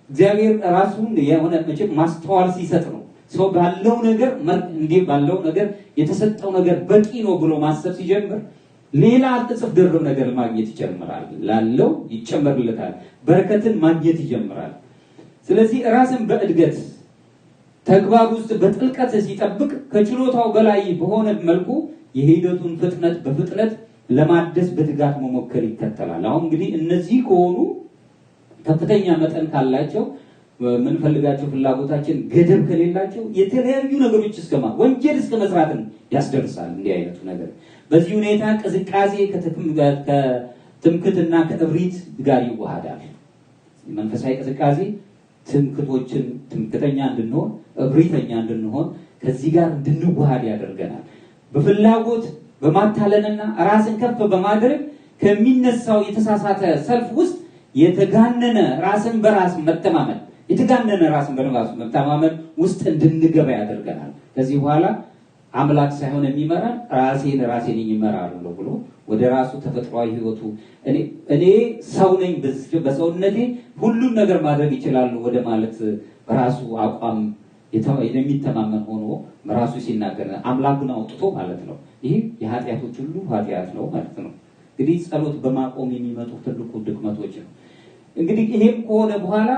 እግዚአብሔር ራሱን የሆነ መቼም ማስተዋል ሲሰጥ ነው ሰው ባለው ነገር እንዴ ባለው ነገር የተሰጠው ነገር በቂ ነው ብሎ ማሰብ ሲጀምር ሌላ እጥፍ ድርብ ነገር ማግኘት ይጀምራል። ላለው ይጨመርለታል፣ በረከትን ማግኘት ይጀምራል። ስለዚህ ራስን በእድገት ተግባር ውስጥ በጥልቀት ሲጠብቅ ከችሎታው በላይ በሆነ መልኩ የሂደቱን ፍጥነት በፍጥነት ለማደስ በትጋት መሞከር ይከተላል። አሁን እንግዲህ እነዚህ ከሆኑ ከፍተኛ መጠን ካላቸው ምንፈልጋቸው ፍላጎታችን ገደብ ከሌላቸው የተለያዩ ነገሮች እስከማ ወንጀል እስከ መስራትን ያስደርሳል። እንዲህ አይነቱ ነገር በዚህ ሁኔታ ቅዝቃዜ ከትምክትና ከእብሪት ጋር ይዋሃዳል። መንፈሳዊ ቅዝቃዜ ትምክተኛ እንድንሆን እብሪተኛ እንድንሆን ከዚህ ጋር እንድንዋሃድ ያደርገናል። በፍላጎት በማታለልና ራስን ከፍ በማድረግ ከሚነሳው የተሳሳተ ሰልፍ ውስጥ የተጋነነ ራስን በራስ መተማመን ውስጥ እንድንገባ ያደርገናል። ከዚህ በኋላ አምላክ ሳይሆን የሚመራን ራሴን ይመራሉ ብሎ ወደ ራሱ ተፈጥሯዊ ህይወቱ እኔ ሰው ነኝ፣ በሰውነቴ ሁሉም ነገር ማድረግ ይችላሉ ወደ ማለት በራሱ አቋም የሚተማመን ሆኖ ራሱ ሲናገር አምላኩን አውጥቶ ማለት ነው። ይህ የኃጢአቶች ሁሉ ኃጢአት ነው ማለት ነው። እንግዲህ ጸሎት በማቆም የሚመጡ ትልቁ ድክመቶች ነው። እንግዲህ ይሄም ከሆነ በኋላ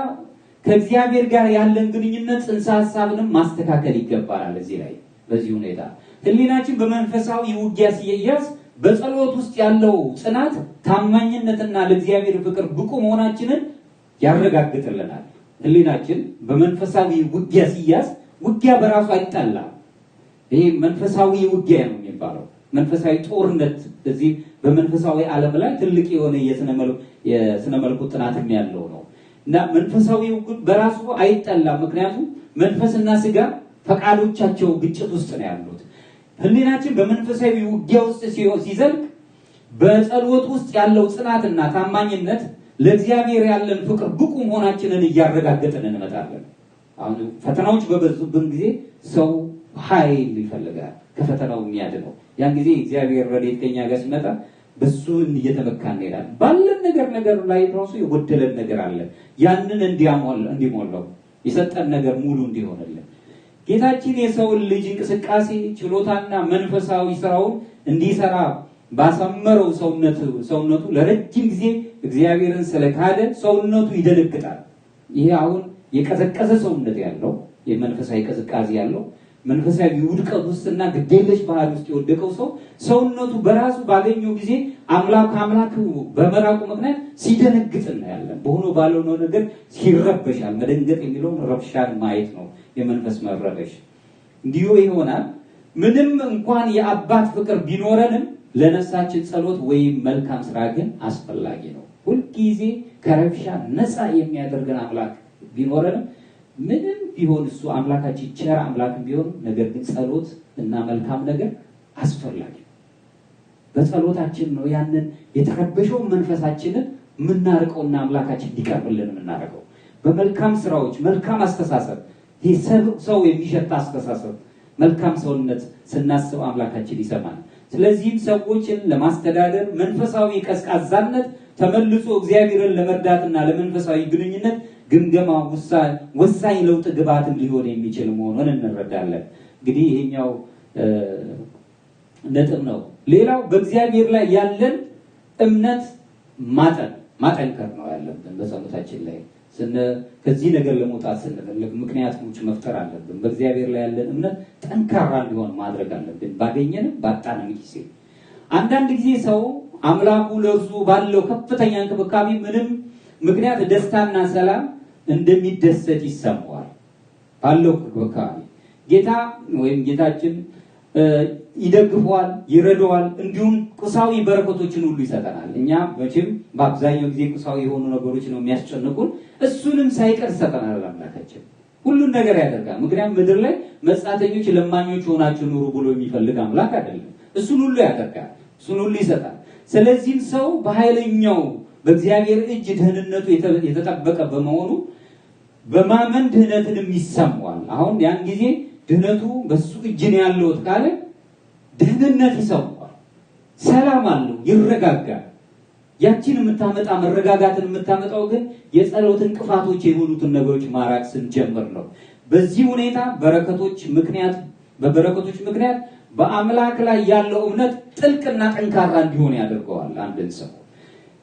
ከእግዚአብሔር ጋር ያለን ግንኙነት ጽንሰ ሐሳብንም ማስተካከል ይገባናል። እዚህ ላይ በዚህ ሁኔታ ህሊናችን በመንፈሳዊ ውጊያ ሲያዝ በጸሎት ውስጥ ያለው ጽናት ታማኝነትና ለእግዚአብሔር ፍቅር ብቁ መሆናችንን ያረጋግጥልናል። ህሊናችን በመንፈሳዊ ውጊያ ሲያዝ ውጊያ በራሱ አይጣላም። ይሄ መንፈሳዊ ውጊያ ነው የሚባለው። መንፈሳዊ ጦርነት እዚህ በመንፈሳዊ ዓለም ላይ ትልቅ የሆነ የስነ መለኮት ጥናትም ያለው ነው እና መንፈሳዊ በራሱ አይጣላም። ምክንያቱም መንፈስና ስጋ ፈቃዶቻቸው ግጭት ውስጥ ነው ያሉት። ህሊናችን በመንፈሳዊ ውጊያ ውስጥ ሲዘልቅ በጸሎት ውስጥ ያለው ጽናትና ታማኝነት ለእግዚአብሔር ያለን ፍቅር ብቁ መሆናችንን እያረጋገጥን እንመጣለን። አሁን ፈተናዎች በበዙብን ጊዜ ሰው ኃይል ይፈልጋል ከፈተናው የሚያድነው። ያን ጊዜ እግዚአብሔር ረድኤት ከኛ ጋር ሲመጣ በሱን እየተመካን እንሄዳለን። ባለን ነገር ላይ ራሱ የጎደለን ነገር አለ። ያንን እንዲሞላው የሰጠን ነገር ሙሉ እንዲሆንልን ጌታችን የሰውን ልጅ እንቅስቃሴ ችሎታና መንፈሳዊ ስራውን እንዲሰራ ባሰመረው ሰውነቱ ለረጅም ጊዜ እግዚአብሔርን ስለካደ ሰውነቱ ይደነግጣል። ይሄ አሁን የቀዘቀዘ ሰውነት ያለው የመንፈሳዊ ቅዝቃዜ ያለው መንፈሳዊ ውድቀት ውስጥና ግዴለሽ ባህል ውስጥ የወደቀው ሰውነቱ በራሱ ባገኘው ጊዜ አምላኩ በመራቁ ምክንያት ሲደነግጥ እናያለን። በሆነ ባለው ነገር ሲረበሻል። መደንገጥ የሚለውን ረብሻን ማየት ነው። የመንፈስ መረበሽ እንዲሁ ይሆናል። ምንም እንኳን የአባት ፍቅር ቢኖረንም ለነፍሳችን ጸሎት ወይም መልካም ስራ ግን አስፈላጊ ነው። ሁልጊዜ ከረብሻ ነፃ የሚያደርገን አምላክ ቢኖረንም ምንም ቢሆን እሱ አምላካችን ቸር አምላክ ቢሆን ነገር ግን ጸሎት እና መልካም ነገር አስፈላጊ ነው። በጸሎታችን ነው ያንን የተረበሸውን መንፈሳችንን የምናርቀውና አምላካችን እንዲቀርብልን የምናደርገው። በመልካም ስራዎች መልካም አስተሳሰብ ሰው የሚሸታ አስተሳሰብ መልካም ሰውነት ስናስብ አምላካችን ይሰማል። ስለዚህም ሰዎችን ለማስተዳደር መንፈሳዊ ቀዝቃዛነት ተመልሶ እግዚአብሔርን ለመርዳትና ለመንፈሳዊ ግንኙነት ግምገማ ወሳኝ ለውጥ ግብዓትም ሊሆን የሚችል መሆኑን እንረዳለን። እንግዲህ ይሄኛው ነጥብ ነው። ሌላው በእግዚአብሔር ላይ ያለን እምነት ማጠንከር ነው ያለብን። በጸሎታችን ላይ ከዚህ ነገር ለመውጣት ስንፈልግ ምክንያቶች መፍጠር አለብን። በእግዚአብሔር ላይ ያለን እምነት ጠንካራ እንዲሆን ማድረግ አለብን። ባገኘንም ባጣንም ጊዜ አንዳንድ ጊዜ ሰው አምላኩ ለእርሱ ባለው ከፍተኛ እንክብካቤ ምንም ምክንያት ደስታና ሰላም እንደሚደሰት ይሰማዋል። ባለው እንክብካቤ ጌታ ወይም ጌታችን ይደግፈዋል፣ ይረዳዋል፣ እንዲሁም ቁሳዊ በረከቶችን ሁሉ ይሰጠናል። እኛ መቼም በአብዛኛው ጊዜ ቁሳዊ የሆኑ ነገሮች ነው የሚያስጨንቁን። እሱንም ሳይቀር ይሰጠናል። አምላካችን ሁሉን ነገር ያደርጋል። ምክንያቱም ምድር ላይ መጻተኞች ለማኞች ሆናችሁ ኑሩ ብሎ የሚፈልግ አምላክ አይደለም። እሱን ሁሉ ያደርጋል፣ እሱን ሁሉ ይሰጣል። ስለዚህም ሰው በኃይለኛው በእግዚአብሔር እጅ ደህንነቱ የተጠበቀ በመሆኑ በማመን ድህነትንም ይሰማዋል። አሁን ያን ጊዜ ድህነቱ በሱ እጅ ነው ያለው ካለ ደህንነት ይሰማዋል፣ ሰላም አለው፣ ይረጋጋል። ያቺን የምታመጣ መረጋጋትን የምታመጣው ግን የጸሎት እንቅፋቶች የሆኑትን ነገሮች ማራቅ ስንጀምር ነው። በዚህ ሁኔታ በበረከቶች ምክንያት በአምላክ ላይ ያለው እምነት ጥልቅና ጠንካራ እንዲሆን ያደርገዋል አንድን ሰው።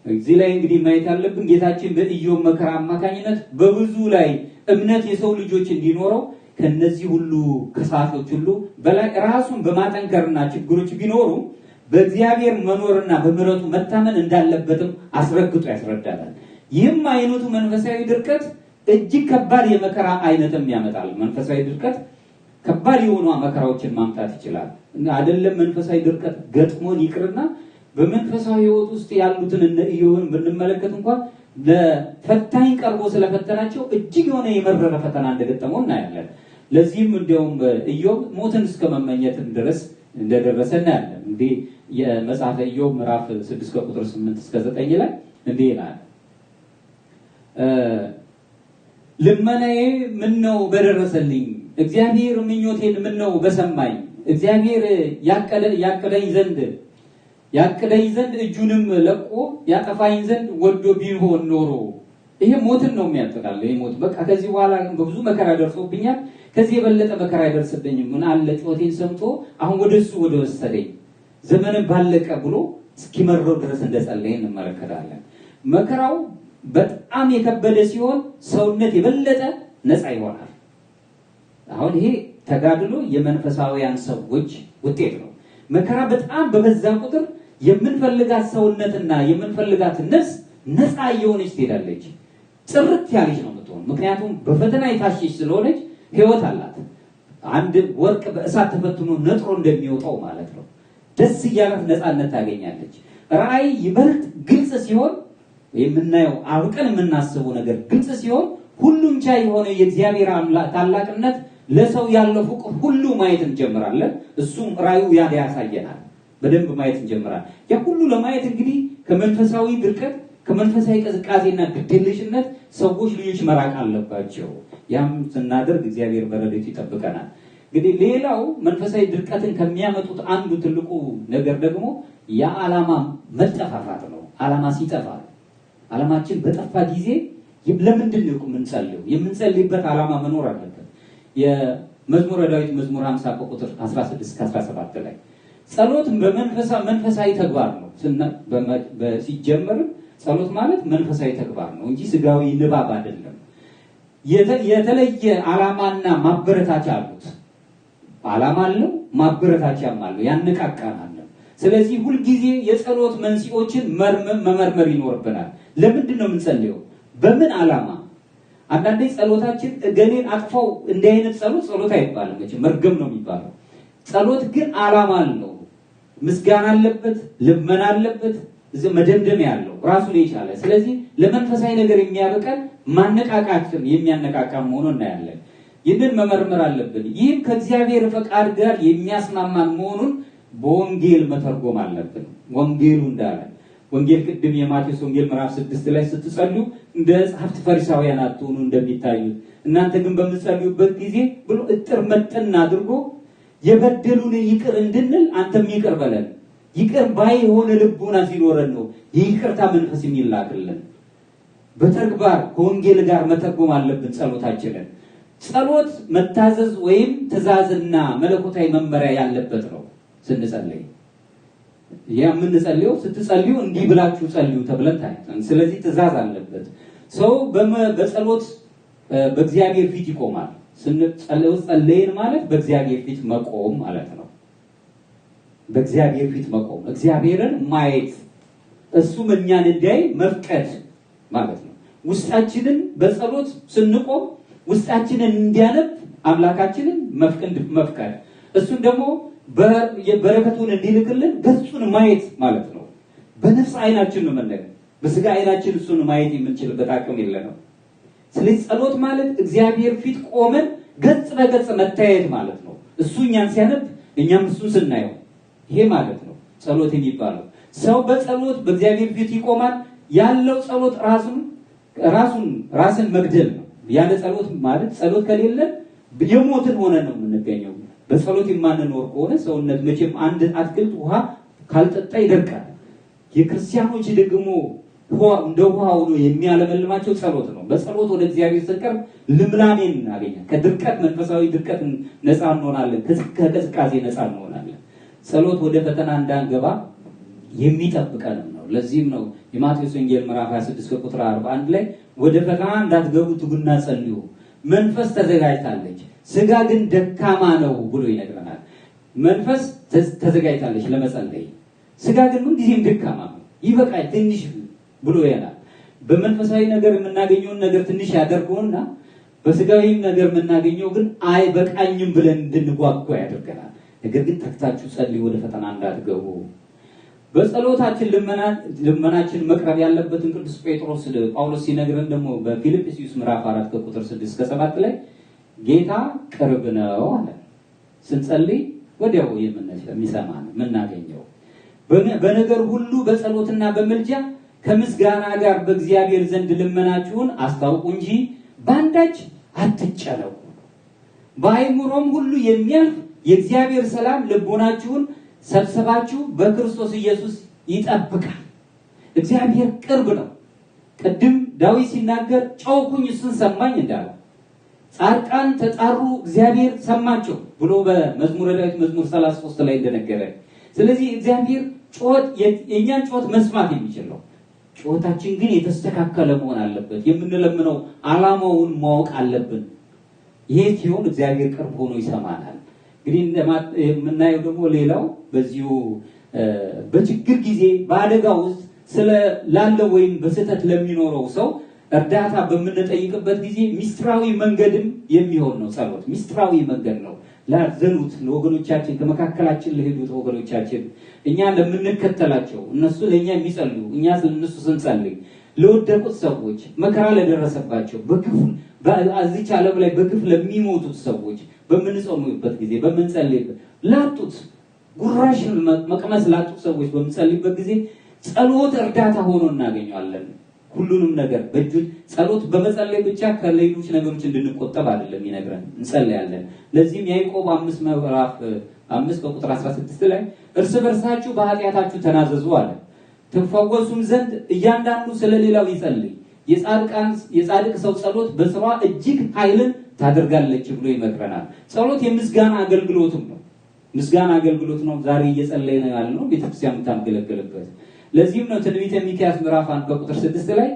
እዚህ ላይ እንግዲህ ማየት ያለብን ጌታችን በኢዮብ መከራ አማካኝነት በብዙ ላይ እምነት የሰው ልጆች እንዲኖረው ከነዚህ ሁሉ ከሳሾች ሁሉ በላይ ራሱን በማጠንከርና ችግሮች ቢኖሩ በእግዚአብሔር መኖርና በምሕረቱ መታመን እንዳለበትም አስረግጦ ያስረዳናል። ይህም አይነቱ መንፈሳዊ ድርቀት እጅግ ከባድ የመከራ አይነትም ያመጣል። መንፈሳዊ ድርቀት ከባድ የሆኑ መከራዎችን ማምጣት ይችላል። አይደለም መንፈሳዊ ድርቀት ገጥሞን ይቅርና በመንፈሳዊ ሕይወት ውስጥ ያሉትን እነ ኢዮብን ብንመለከት እንኳን ለፈታኝ ቀርቦ ስለፈተናቸው እጅግ የሆነ የመረረ ፈተና እንደገጠመው እናያለን። ለዚህም እንዲያውም ኢዮብ ሞትን እስከ መመኘት ድረስ እንደደረሰ እናያለን። እንግዲህ የመጽሐፈ ኢዮብ ምዕራፍ 6 ከቁጥር 8 እስከ 9 ላይ እንዲህ ይላል። ልመናዬ ምን ነው በደረሰልኝ፣ እግዚአብሔር ምኞቴን ምን ነው በሰማኝ። እግዚአብሔር ያቀደኝ ዘንድ እጁንም ለቆ ያጠፋኝ ዘንድ ወዶ ቢሆን ኖሮ። ይሄ ሞትን ነው የሚያጠቃልለው። ይሄ ሞት በቃ ከዚህ በኋላ በብዙ መከራ ደርሶብኛል፣ ከዚህ የበለጠ መከራ አይደርስብኝም። ምን አለ ጮቴን ሰምቶ አሁን ወደሱ ወደ ወሰደኝ ዘመን ባለቀ ብሎ እስኪመረው ድረስ እንደጸለየ እንመለከታለን። መከራው በጣም የከበደ ሲሆን ሰውነት የበለጠ ነፃ ይሆናል። አሁን ይሄ ተጋድሎ የመንፈሳውያን ሰዎች ውጤት ነው። መከራ በጣም በበዛ ቁጥር የምንፈልጋት ሰውነትና የምንፈልጋት ነፍስ ነፃ እየሆነች ትሄዳለች። ጥርት ያለች ነው የምትሆን። ምክንያቱም በፈተና የታሸች ስለሆነች ሕይወት አላት። አንድ ወርቅ በእሳት ተፈትኖ ነጥሮ እንደሚወጣው ማለት ነው። ደስ እያላት ነፃነት ታገኛለች። ራእይ ይበልጥ ግልጽ ሲሆን የምናየው አውቀን የምናስበው ነገር ግልጽ ሲሆን ሁሉም ቻይ የሆነ የእግዚአብሔር ታላቅነት ለሰው ያለው ፍቅር ሁሉ ማየት እንጀምራለን። እሱም ራእዩ ያሳየናል። በደንብ ማየት እንጀምራለን። ያ ሁሉ ለማየት እንግዲህ ከመንፈሳዊ ድርቀት ከመንፈሳዊ ቅዝቃዜና ግዴለሽነት ሰዎች ልጆች መራቅ አለባቸው። ያም ስናደርግ እግዚአብሔር በረድኤቱ ይጠብቀናል። እንግዲህ ሌላው መንፈሳዊ ድርቀትን ከሚያመጡት አንዱ ትልቁ ነገር ደግሞ የዓላማ መጠፋፋት ነው። ዓላማ ሲጠፋ ዓላማችን በጠፋ ጊዜ ለምንድን ነው የምንጸልየው? የምንጸልይበት ዓላማ መኖር አለበት። የመዝሙረ ዳዊት መዝሙር 50 ቁጥር 16 እስከ 17 ላይ ጸሎት መንፈሳዊ ተግባር ነው። ሲጀመር ጸሎት ማለት መንፈሳዊ ተግባር ነው እንጂ ስጋዊ ንባብ አይደለም። የተለየ ዓላማና ማበረታቻ አሉት። ዓላማ አለው፣ ማበረታቻም አለው፣ ያነቃቃናል። ስለዚህ ሁልጊዜ የጸሎት መንስኤዎችን መመርመር ይኖርብናል። ለምንድን ነው የምንጸልየው? በምን ዓላማ? አንዳንዴ ጸሎታችን እገሌን አጥፋው እንዲህ አይነት ጸሎት አይባልም። መርገም ነው የሚባለው። ጸሎት ግን ዓላማ አለው፣ ምስጋና አለበት፣ ልመና አለበት፣ መደምደሚያ ያለው ራሱን የቻለ። ስለዚህ ለመንፈሳዊ ነገር የሚያበቃን ማነቃቃትን የሚያነቃቃ መሆኑን እናያለን። ይህንን መመርመር አለብን። ይህም ከእግዚአብሔር ፈቃድ ጋር የሚያስማማን መሆኑን በወንጌል መተርጎም አለብን። ወንጌሉ እንዳለ ወንጌል ቅድም የማቴዎስ ወንጌል ምዕራፍ 6 ላይ ስትጸልዩ እንደ ጸሐፍት ፈሪሳውያን አትሆኑ እንደሚታዩት፣ እናንተ ግን በምትጸልዩበት ጊዜ ብሎ እጥር መጠን አድርጎ የበደሉን ይቅር እንድንል አንተም ይቅር በለን። ይቅር ባይ የሆነ ልቦና ሲኖረን ነው የይቅርታ መንፈስ የሚላክልን። በተግባር ከወንጌል ጋር መተርጎም አለብን ጸሎታችንን። ጸሎት መታዘዝ ወይም ትእዛዝና መለኮታዊ መመሪያ ያለበት ነው። ስንጸልይ የምንጸልየው ስትጸልዩ እንዲህ ብላችሁ ጸልዩ ተብለን ታይተን፣ ስለዚህ ትእዛዝ አለበት። ሰው በጸሎት በእግዚአብሔር ፊት ይቆማል። ጸለይን ማለት በእግዚአብሔር ፊት መቆም ማለት ነው። በእግዚአብሔር ፊት መቆም፣ እግዚአብሔርን ማየት፣ እሱም እኛን እንዲያይ መፍቀድ ማለት ነው። ውስጣችንን በጸሎት ስንቆም ውስጣችንን እንዲያነብ አምላካችንን መፍቀድ፣ እሱን ደግሞ በረከቱን እንዲልክልን ገጹን ማየት ማለት ነው። በነፍስ አይናችን ነው መነገር፣ በስጋ አይናችን እሱን ማየት የምንችልበት አቅም የለንም። ስለዚህ ጸሎት ማለት እግዚአብሔር ፊት ቆመን ገጽ በገጽ መታየት ማለት ነው። እሱ እኛን ሲያነብ እኛም እሱን ስናየው፣ ይሄ ማለት ነው ጸሎት የሚባለው። ሰው በጸሎት በእግዚአብሔር ፊት ይቆማል። ያለው ጸሎት ራስን መግደል ነው። ያለ ጸሎት ማለት ጸሎት ከሌለ የሞትን ሆነን ነው የምንገኘው። በጸሎት የማንኖር ከሆነ ሰውነት መቼም አንድ አትክልት ውሃ ካልጠጣ ይደርቃል። የክርስቲያኖች ደግሞ እንደ ውሃ ሆኖ የሚያለመልማቸው ጸሎት ነው። በጸሎት ወደ እግዚአብሔር ስንቀርብ ልምላሜን እናገኛለን። ከድርቀት መንፈሳዊ ድርቀት ነፃ እንሆናለን። ከቅዝቃዜ ነፃ እንሆናለን። ጸሎት ወደ ፈተና እንዳንገባ የሚጠብቀንም ነው። ለዚህም ነው የማቴዎስ ወንጌል ምዕራፍ 26 ቁጥር 41 ላይ ወደ ፈተና እንዳትገቡ ትጉና ጸልዩ፣ መንፈስ ተዘጋጅታለች፣ ስጋ ግን ደካማ ነው ብሎ ይነግረናል። መንፈስ ተዘጋጅታለች ለመጸለይ፣ ስጋ ግን ምንጊዜም ደካማ ነው። ይበቃል ትንሽ ብሎ ያላል። በመንፈሳዊ ነገር የምናገኘውን ነገር ትንሽ ያደርገውና በስጋዊም ነገር የምናገኘው ግን አይበቃኝም ብለን እንድንጓጓ ያደርገናል። ነገር ግን ተግታችሁ ጸልዩ ወደ ፈተና እንዳትገቡ። በጸሎታችን ልመናችን መቅረብ ያለበትን ቅዱስ ጳውሎስ ሲነግረን ደግሞ በፊልጵስዩስ ምዕራፍ 4 ከቁጥር 6 እስከ 7 ላይ ጌታ ቅርብ ነው አለ። ስንጸልይ ወዲያው የሚሰማን የምናገኘው በነገር ሁሉ በጸሎትና በምልጃ ከምስጋና ጋር በእግዚአብሔር ዘንድ ልመናችሁን አስታውቁ እንጂ በአንዳች አትጨነቁ። በአይምሮም ሁሉ የሚያልፍ የእግዚአብሔር ሰላም ልቦናችሁን ሰብስባችሁ በክርስቶስ ኢየሱስ ይጠብቃል። እግዚአብሔር ቅርብ ነው። ቅድም ዳዊት ሲናገር ጮኽኩኝ እሱን ሰማኝ እንዳለ፣ ጻድቃን ተጣሩ እግዚአብሔር ሰማቸው ብሎ በመዝሙረ ዳዊት መዝሙር 33 ላይ እንደነገረ፣ ስለዚህ እግዚአብሔር የእኛን ጮት መስማት የሚችል ነው። ጮታችን ግን የተስተካከለ መሆን አለበት። የምንለምነው ዓላማውን ማወቅ አለብን። ይሄ ሲሆን እግዚአብሔር ቅርብ ሆኖ ይሰማናል። እንግዲህ የምናየው ደግሞ ሌላው በዚሁ በችግር ጊዜ በአደጋ ውስጥ ላለው ወይም በስህተት ለሚኖረው ሰው እርዳታ በምንጠይቅበት ጊዜ ሚስጥራዊ መንገድም የሚሆን ነው። ጸሎት ሚስጥራዊ መንገድ ነው። ላዘኑት ለወገኖቻችን፣ ከመካከላችን ለሄዱት ወገኖቻችን፣ እኛ ለምንከተላቸው፣ እነሱ ለእኛ የሚጸልዩ፣ እኛ ስለነሱ ስንጸልይ፣ ለወደቁት ሰዎች፣ መከራ ለደረሰባቸው፣ በዚች ዓለም ላይ በግፍ ለሚሞቱት ሰዎች በምንጾምበት ጊዜ በምንጸልይበት፣ ላጡት ጉራሽ መቅመስ ላጡት ሰዎች በምንጸልይበት ጊዜ ጸሎት እርዳታ ሆኖ እናገኘዋለን። ሁሉንም ነገር በእጁ ጸሎት በመጸለይ ብቻ ከሌሎች ነገሮች እንድንቆጠብ አይደለም ይነግረን፣ እንጸልያለን። ለዚህም ያዕቆብ 5 ምዕራፍ 5 ከቁጥር 16 ላይ እርስ በርሳችሁ በኃጢአታችሁ ተናዘዙ አለ፣ ትፈወሱም ዘንድ እያንዳንዱ ስለሌላው ይጸልይ። የጻድቅ ሰው ጸሎት በስሯ እጅግ ኃይልን ታደርጋለች ብሎ ይመክረናል። ጸሎት የምስጋና አገልግሎትም ነው። ምስጋና አገልግሎት ነው። ዛሬ እየጸለይን ያለነው ቤተክርስቲያን የምታገለግልበት። ለዚህም ነው ትንቢተ ሚክያስ ምዕራፍ 1 ከቁጥር 6 ላይ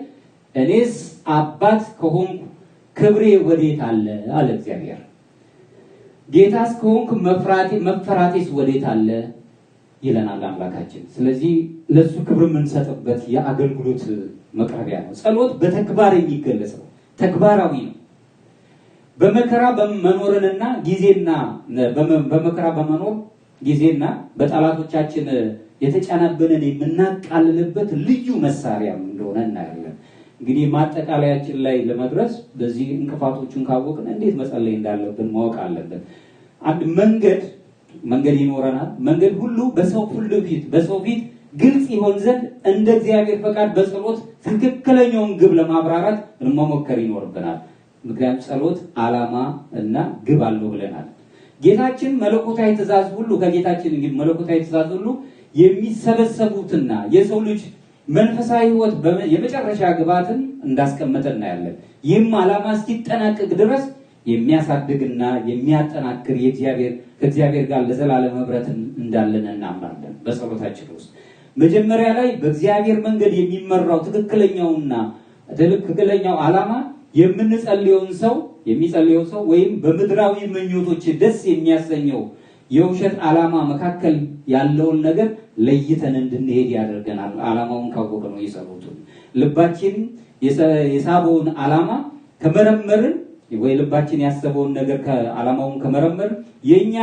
እኔስ አባት ከሆንኩ ክብሬ ወዴት አለ አለ እግዚአብሔር። ጌታስ ከሆንኩ መፈራቴስ ወዴት አለ ይለናል አምላካችን። ስለዚህ ለሱ ክብር የምንሰጥበት የአገልግሎት መቅረቢያ ነው። ጸሎት በተግባር የሚገለጽ ነው። ተግባራዊ ነው። በመከራ በመኖርንና በመከራ በመኖር ጊዜና በጠላቶቻችን የተጫነብንን የምናቃልልበት ልዩ መሳሪያ እንደሆነ እናያለን። እንግዲህ ማጠቃለያችን ላይ ለመድረስ በዚህ እንቅፋቶቹን ካወቅን እንዴት መጸለይ እንዳለብን ማወቅ አለብን። አንድ መንገድ ይኖረናል። መንገድ ሁሉ በሰው ፊት ግልጽ ይሆን ዘንድ እንደ እግዚአብሔር ፈቃድ በጸሎት ትክክለኛውን ግብ ለማብራራት መሞከር ይኖርብናል። ምክንያቱም ጸሎት ዓላማ እና ግብ አለው ብለናል። ጌታችን መለኮታዊ ትእዛዝ ሁሉ ከጌታችን እንግዲህ መለኮታዊ ትእዛዝ ሁሉ የሚሰበሰቡትና የሰው ልጅ መንፈሳዊ ሕይወት የመጨረሻ ግባትን እንዳስቀመጠ እናያለን። ይህም ዓላማ እስኪጠናቀቅ ድረስ የሚያሳድግና የሚያጠናክር ከእግዚአብሔር ጋር ለዘላለም ህብረት እንዳለን እናምናለን። በጸሎታችን ውስጥ መጀመሪያ ላይ በእግዚአብሔር መንገድ የሚመራው ትክክለኛው ዓላማ የሚጸልየው ሰው ወይም በምድራዊ ምኞቶች ደስ የሚያሰኘው የውሸት ዓላማ መካከል ያለውን ነገር ለይተን እንድንሄድ ያደርገናል። ዓላማውን ካወቀ ነው የጸሎቱን ልባችን የሳበውን ዓላማ ከመረመርን ወይ ልባችን ያሰበውን ነገር ከዓላማውን ከመረመርን የኛ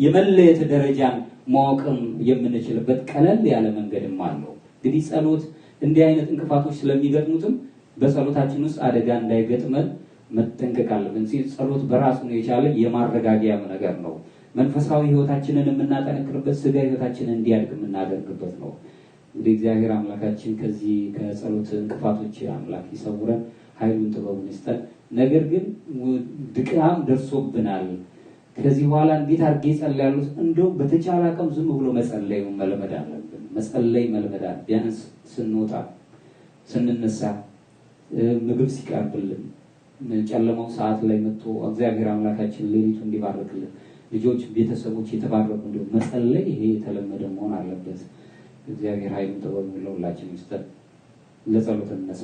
የመለየት ደረጃን ማወቅም የምንችልበት ቀለል ያለ መንገድም አለው። እንግዲህ ጸሎት እንዲህ አይነት እንቅፋቶች ስለሚገጥሙትም በጸሎታችን ውስጥ አደጋ እንዳይገጥመን መጠንቀቅ አለብን። ጸሎት በራሱ ነው የቻለ የማረጋጊያ ነገር ነው። መንፈሳዊ ህይወታችንን የምናጠነክርበት፣ ስጋ ህይወታችንን እንዲያድግ የምናደርግበት ነው። እንግዲህ እግዚአብሔር አምላካችን ከዚህ ከጸሎት እንቅፋቶች አምላክ ይሰውረን፣ ኃይሉን ጥበቡን ይስጠን። ነገር ግን ድካም ደርሶብናል። ከዚህ በኋላ እንዴት አድርጌ ጸልያለሁ? እንደው በተቻለ አቅም ዝም ብሎ መጸለይ መልመድ አለብን። መጸለይ መልመድ አለብን። ቢያንስ ስንወጣ ስንነሳ፣ ምግብ ሲቀርብልን፣ ጨለማው ሰዓት ላይ መጥቶ እግዚአብሔር አምላካችን ሌሊቱ እንዲባርክልን፣ ልጆች ቤተሰቦች የተባረኩ እንዲሁ መጸለይ ይሄ የተለመደ መሆን አለበት። እግዚአብሔር ኃይሉን ጥበቡን ለሁላችን ይስጠን። ለጸሎት እንነሳ።